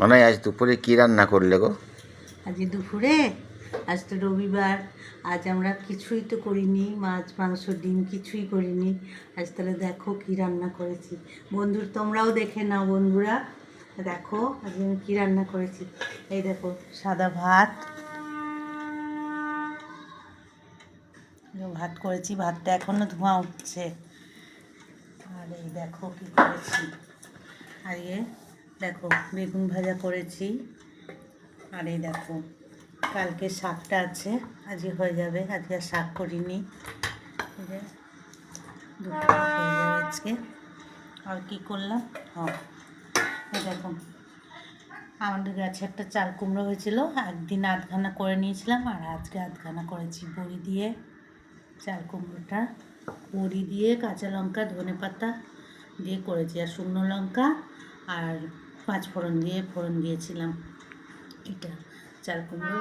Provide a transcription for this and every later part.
মানে আজ দুপুরে কি রান্না করলে গো? আজ দুপুরে, আজ তো রবিবার, আজ আমরা কিছুই তো করিনি, মাছ মাংস ডিম কিছুই করিনি। আজ তাহলে দেখো কি রান্না করেছি। তোমরাও দেখে নাও বন্ধুরা, দেখো আজ আমি কী রান্না করেছি। এই দেখো সাদা ভাত, ভাত করেছি, ভাতটা এখনো ধোঁয়া উঠছে। আর এই দেখো কি করেছি, আর দেখো বেগুন ভাজা করেছি। আর এই দেখো কালকে শাকটা আছে, আজকে হয়ে যাবে, আজকে আর শাক করিনি, দুটো হয়ে যাবে আজকে। আর কি করলাম, এই দেখো আমাদের গাছে একটা চাল কুমড়ো হয়েছিল, একদিন আধখানা করে নিয়েছিলাম, আর আজকে আধখানা করেছি। বড়ি দিয়ে চাল কুমড়োটা, বড়ি দিয়ে কাঁচা লঙ্কা ধনে পাতা দিয়ে করেছি, আর শুকনো লঙ্কা আর 5 ফোড়ন দিয়ে ফোড়ন দিয়েছিলাম। এটা চাল কুমড়ো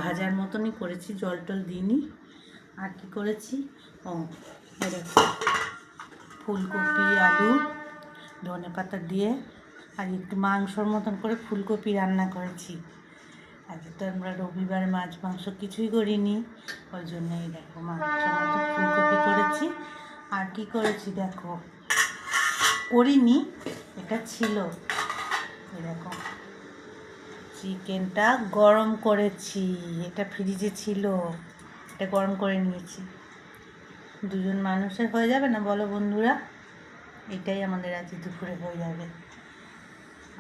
ভাজার মতনই করেছি, জল টল দিইনি। আর কি করেছি, দেখো ফুলকপি আলু ধনে পাতা দিয়ে আর একটু মাংসর মতন করে ফুলকপি রান্না করেছি। আজকে তো আমরা রবিবার মাছ মাংস কিছুই করিনি, ওই জন্যই দেখো মাংসের মতো ফুলকপি করেছি। আর কি করেছি দেখো, করিনি, এটা ছিল, দেখো চিকেনটা গরম করেছি, এটা ফ্রিজে ছিল, এটা গরম করে নিয়েছি। 2জন মানুষের হয়ে যাবে না বলো বন্ধুরা? এটাই আমাদের আজ দুপুরে হয়ে যাবে।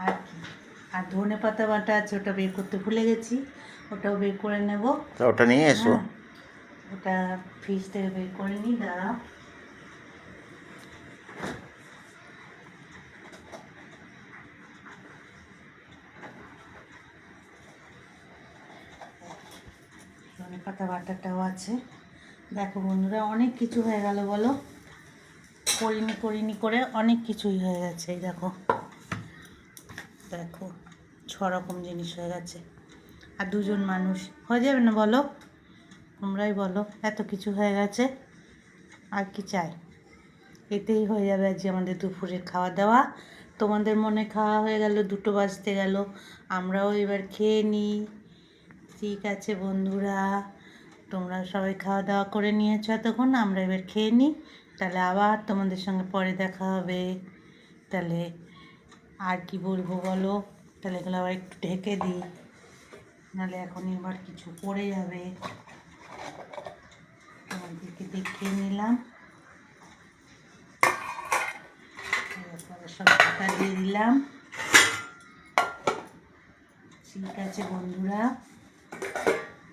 আর কি, আর ধনে পাতা বাটা আছে, ওটা বের করতে ভুলে গেছি, ওটাও বের করে নেব। ওটা নিয়ে এসো। ওটা ফ্রিজ থেকে বের করে নিই, দাঁড়াও। ধনে পাতা বাটাটাও আছে। দেখো বন্ধুরা অনেক কিছু হয়ে গেল বলো, করিনি করে অনেক কিছুই হয়ে গেছে। এই দেখো দেখো 6 রকম জিনিস হয়ে গেছে। আর 2জন মানুষ হয়ে যাবে না বলো? তোমরাই বলো, এত কিছু হয়ে গেছে, আর কি চাই? এতেই হয়ে যাবে আজকে আমাদের দুপুরের খাওয়া দাওয়া। তোমাদের মনে খাওয়া হয়ে গেল, 2টো বাজতে গেল, আমরাও এবার খেয়ে নিই। ঠিক আছে বন্ধুরা, তোমরা সবাই খাওয়া দাওয়া করে নিয়েছো এতক্ষণ, আমরা এবার খেয়ে নিই, তাহলে আবার তোমাদের সঙ্গে পরে দেখা হবে। তাহলে আর কি বলবো বলো, তাহলে এগুলো আবার একটু ঢেকে দিই, নাহলে এখনই আবার কিছু পড়ে যাবে। তোমাদেরকে দেখিয়ে নিলাম, সব ঢাকা দিয়ে দিলাম। ঠিক আছে বন্ধুরা,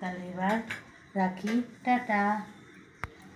তাহলে এবার রাখি, টাটা।